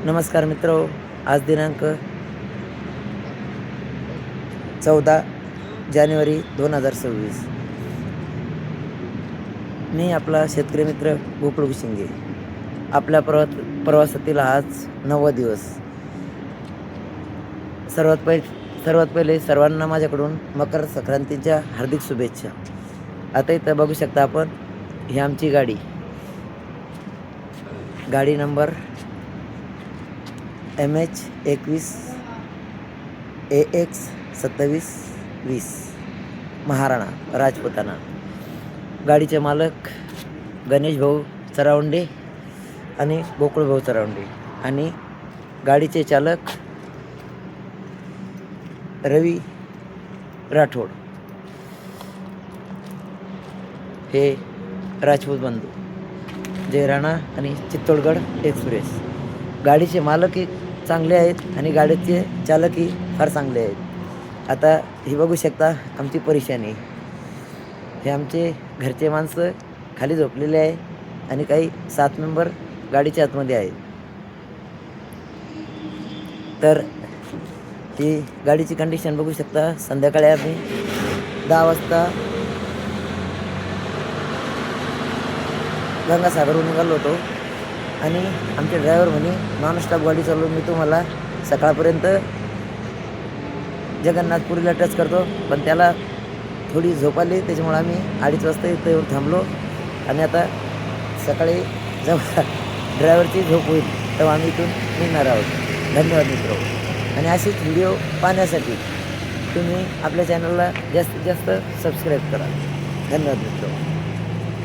नमस्कार मित्रो, आज दिनांक 14 जानेवारी 2026. मी आपला शेतकरी मित्र गोकुळ शिंगे. आपल्या प्रवासातील आज 9वा दिवस. सर्वात पहिले सर्वांना माझ्याकडून मकर संक्रांतीच्या हार्दिक शुभेच्छा. आता इथं बघू शकता आपण, ही आमची गाडी number MH21 AX 2720 Maharana Rajputana. गाडीचे मालक गणेश भाऊ चरावंडे आणि गोकुळ भाऊ चरावंडे आणि गाडीचे चालक रवी राठोड हे राजपूत बंधू, जय राणा आणि चित्तोडगड एक्सप्रेस. गाडीचे मालकही चांगले आहेत आणि गाडीचे चालकही फार चांगले आहेत. आता ही बघू शकता आमची परेशानी. हे आमचे घरचे माणसं खाली झोपलेले आहे आणि काही 7 मेंबर गाडीच्या आतमध्ये आहेत. तर ही गाडीची कंडिशन बघू शकता. संध्याकाळी आम्ही 10 वाजता गंगासागरहून निघालो होतो आणि आमचे ड्रायव्हर म्हणे नॉन स्टॉप गाडी चालवून मी तुम्हाला सकाळपर्यंत जगन्नाथपुरीला टच करतो, पण त्याला थोडी झोप आली, त्याच्यामुळे आम्ही 2:30 वाजता इथं येऊन थांबलो. आणि आता सकाळी जेव्हा ड्रायव्हरची झोप होईल तेव्हा आम्ही इथून निघणार आहोत. धन्यवाद मित्र. आणि असेच व्हिडिओ पाहण्यासाठी तुम्ही आपल्या चॅनलला जास्तीत जास्त सबस्क्राईब करा. धन्यवाद मित्र.